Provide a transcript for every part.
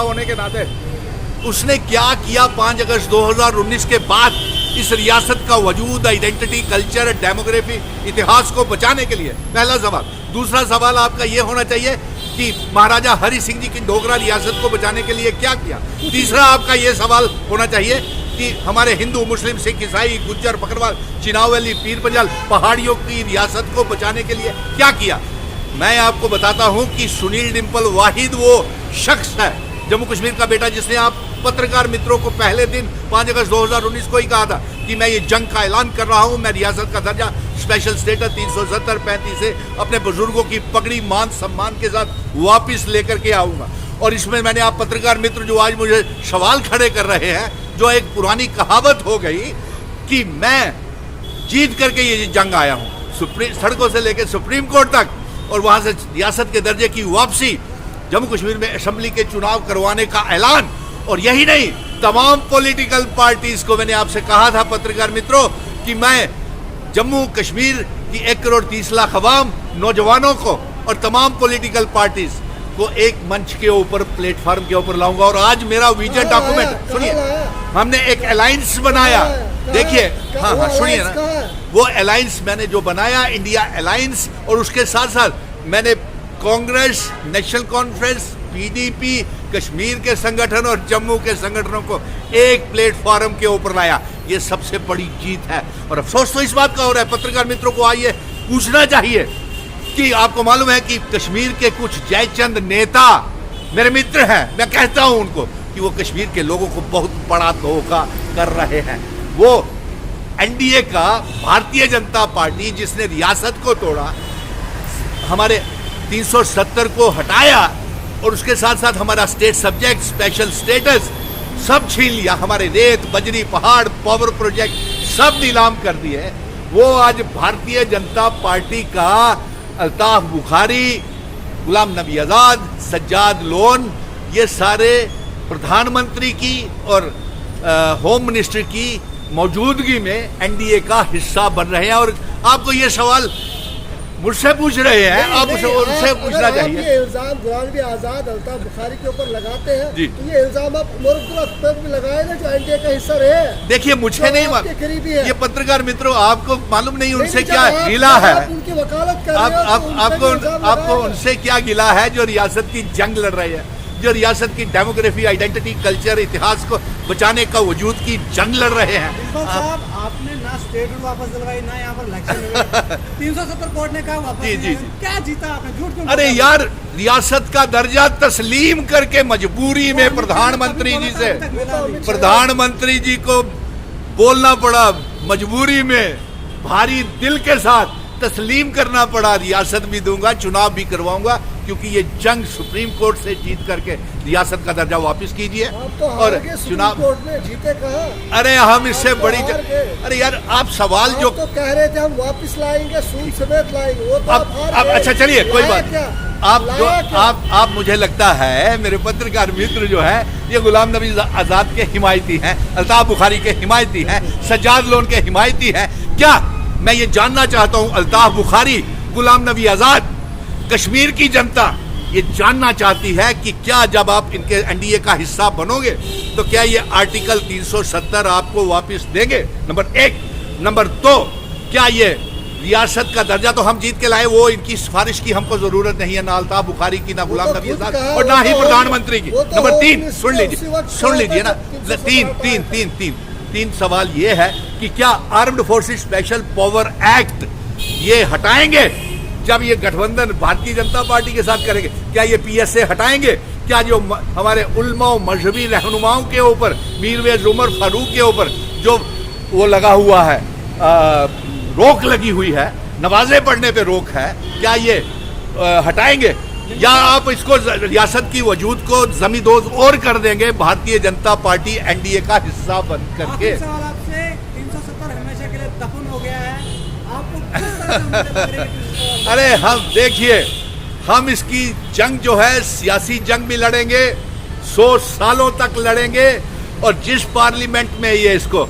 होने के नाते उसने क्या किया 5 अगस्त 2019 के बाद इस रियासत का वजूद, आइडेंटिटी, कल्चर, डेमोग्राफी, इतिहास को बचाने के लिए? पहला सवाल। दूसरा सवाल आपका ये होना चाहिए कि महाराजा हरि सिंह जी की डोगरा रियासत को बचाने के लिए क्या किया? तीसरा आपका ये सवाल होना चाहिए कि हमारे हिंदू, मुस्लिम, सिख, ईसाई, गुज्जर, बकरवाल, चिनावली, पीर पंजाल पहाड़ियों की रियासत को बचाने के लिए क्या किया? मैं आपको बताता हूं कि सुनील डिंपल वाहिद वो शख्स है, जम्मू कश्मीर का बेटा, जिसने आप पत्रकार मित्रों को पहले दिन 5 अगस्त 2019 को ही कहा था कि मैं ये जंग का ऐलान कर रहा हूं, मैं रियासत का दर्जा, स्पेशल स्टेटस 370-35 से अपने बुजुर्गों की पगड़ी मान सम्मान के साथ वापस लेकर के आऊंगा। और इसमें मैंने, आप पत्रकार मित्र जो आज मुझे सवाल खड़े कर रहे हैं, जो एक पुरानी कहावत हो गई कि मैं जीत करके ये जंग आया हूं, सड़कों से लेकर सुप्रीम कोर्ट तक, और वहां से रियासत के दर्जे की वापसी, जम्मू कश्मीर में असेंबली के चुनाव करवाने का ऐलान। और यही नहीं, तमाम पॉलिटिकल पार्टीज को मैंने आपसे कहा था पत्रकार मित्रों कि मैं जम्मू कश्मीर की 1 करोड़ 30 लाख अवाम, नौजवानों को और तमाम पॉलिटिकल पार्टीज को एक मंच के ऊपर, प्लेटफॉर्म के ऊपर लाऊंगा। और आज मेरा विजन डॉक्यूमेंट सुनिए, हमने एक अलायंस बनाया, देखिए, हाँ सुनिए ना, वो अलायंस मैंने जो बनाया, इंडिया अलायंस, और उसके साथ साथ मैंने Congress, national conference, PDP, Kashmir के संगठन और जम्मू के संगठनों को एक प्लेटफॉर्म के ऊपर लाया। ये सबसे बड़ी जीत है। और अफसोस तो इस बात का हो रहा है, पत्रकार मित्रों को आइए पूछना चाहिए कि आपको मालूम है कि कश्मीर के कुछ जयचंद नेता मेरे मित्र हैं, मैं कहता हूं उनको कि वो कश्मीर के लोगों को बहुत बड़ा धोखा कर रहे हैं। वो एनडीए का, भारतीय जनता पार्टी, जिसने रियासत को तोड़ा, हमारे 370 को हटाया और उसके साथ साथ हमारा स्टेट सब्जेक्ट, स्पेशल स्टेटस सब छीन लिया, हमारे रेत, बजरी, पहाड़, पावर प्रोजेक्ट सब नीलाम कर दिए। वो आज भारतीय जनता पार्टी का अल्ताफ बुखारी, गुलाम नबी आजाद, सज्जाद लोन, ये सारे प्रधानमंत्री की और होम मिनिस्टर की मौजूदगी में एनडीए का हिस्सा बन रहे हैं। और आपको ये सवाल मुझसे पूछ रहे हैं, आप उनसे पूछना चाहिए। ये इल्जाम गुलाम नबी आजाद, अल्ताफ बुखारी के ऊपर लगाते हैं, तो ये इल्जाम आप उमर भी लगाए ना, जो एनडीए का हिस्सा रहे। देखिए, मुझे नहीं मालूम, ये पत्रकार मित्रों, आपको मालूम नहीं उनसे क्या गिला है, उनकी वकालत कर रहे हो, आपको उनसे क्या गिला है जो रियासत की जंग लड़ रहे हैं, जो रियासत की डेमोग्राफी, आइडेंटिटी, कल्चर, इतिहास को बचाने का वजूद की जंग लड़ रहे हैं। आपने ना स्टेटमेंट वापस दिलवाई, ना यहाँ पर इलेक्शन 370 कोर्ट ने कहा वापस, जी, क्या जीता आपने? झूठ क्यों? अरे यार, रियासत का दर्जा तस्लीम करके मजबूरी में प्रधानमंत्री जी को बोलना पड़ा, मजबूरी में भारी दिल के साथ तस्लीम करना पड़ा। रियासत भी दूंगा, चुनाव भी करवाऊंगा, क्योंकि ये जंग सुप्रीम कोर्ट से जीत करके रियासत का दर्जा वापस कीजिए। और चुनाव कोर्ट में जीते कहाँ? अरे हम इससे बड़ी अरे यार, आप सवाल जो तो कह रहे थे हम वापस लाएंगे, सूद समेत लाएंगे, वो तो अब अच्छा चलिए, कोई बात। आप मुझे लगता है मेरे पत्रकार मित्र जो है ये गुलाम नबी आजाद के हिमायती हैं, अल्ताफ बुखारी के हिमायती हैं, सज्जाद लोन के हिमायती हैं। क्या मैं ये जानना चाहता हूं, अल्ताफ बुखारी, गुलाम नबी आजाद, कश्मीर की जनता ये जानना चाहती है कि क्या जब आप इनके एनडीए का हिस्सा बनोगे तो क्या ये आर्टिकल 370 आपको वापस देंगे? नंबर 1। नंबर 2, क्या ये रियासत का दर्जा तो हम जीत के लाए, वो इनकी सिफारिश की हमको जरूरत नहीं है, ना अल्ताफ बुखारी की, ना गुलाम नबी आजाद, और ना ही प्रधानमंत्री की। नंबर 3, सुन लीजिए ना, तीन सवाल ये है कि क्या armed forces special power act ये हटाएंगे जब ये गठबंधन भारतीय जनता पार्टी के साथ करेंगे? क्या ये पीएसए हटाएंगे? क्या जो हमारे उलमा मजहबी रहनुमाओं के ऊपर, मीरवेज उमर फारूक के ऊपर जो वो लगा हुआ है, रोक लगी हुई है, नमाजें पढ़ने पे रोक है, क्या ये हटाएंगे? या आप इसको, रियासत की वजूद को जमींदोज और कर देंगे भारतीय जनता पार्टी एनडीए का हिस्सा बन करके? सवाल आपसे, 370 हमेशा के लिए दफन हो गया है, आपको अरे हम देखिए, हम इसकी जंग जो है सियासी जंग भी लड़ेंगे, 100 सालों तक लड़ेंगे, और जिस पार्लियामेंट में ये इसको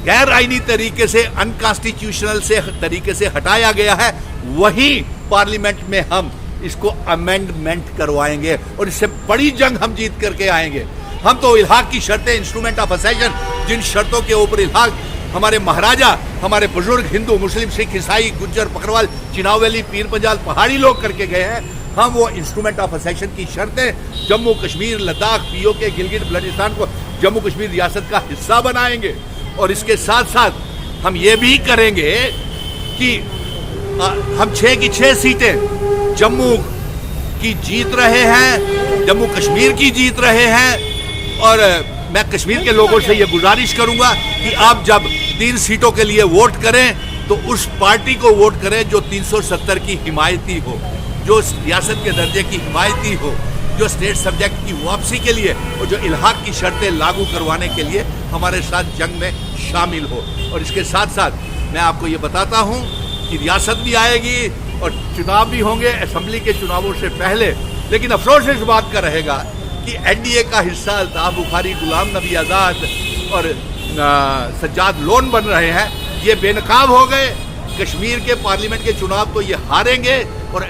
गैर आईनी तरीके से, अनकॉन्स्टिट्यूशनल से तरीके से हटाया गया है, वही पार्लियामेंट में हम इसको अमेंडमेंट करवाएंगे और इससे बड़ी जंग हम जीत करके आएंगे। हम तो इल्हाक की शर्तें, इंस्ट्रूमेंट ऑफ असेशन, जिन शर्तों के ऊपर इल्हाक हमारे महाराजा, हमारे बुजुर्ग हिंदू, मुस्लिम, सिख, ईसाई, गुज्जर, बकरवाल, चिनावली, पीर पंजाल, पहाड़ी लोग करके गए हैं, हम वो इंस्ट्रूमेंट ऑफ असेशन की शर्तें जम्मू कश्मीर, लद्दाख, पीओके, गिलगित बल्टिस्तान को जम्मू कश्मीर रियासत का हिस्सा बनाएंगे। और इसके साथ साथ हम ये भी करेंगे कि हम 6 की 6 सीटें जम्मू की जीत रहे हैं, जम्मू कश्मीर की जीत रहे हैं। और मैं कश्मीर के लोगों से ये गुजारिश करूंगा कि आप जब 3 सीटों के लिए वोट करें तो उस पार्टी को वोट करें जो 370 की हिमायती हो, जो रियासत के दर्जे की हिमायती हो, जो स्टेट सब्जेक्ट की वापसी के लिए और जो इल्हाक की शर्तें लागू करवाने के लिए हमारे साथ जंग में शामिल हो। और इसके साथ साथ मैं आपको ये बताता हूँ कि रियासत भी आएगी और चुनाव भी होंगे असेंबली के चुनावों से पहले। लेकिन अफसोस इस बात का रहेगा कि एनडीए का हिस्सा अल्ताफ बुखारी, गुलाम नबी आज़ाद और सज्जाद लोन बन रहे हैं, ये बेनकाब हो गए। कश्मीर के पार्लियामेंट के चुनाव तो ये हारेंगे और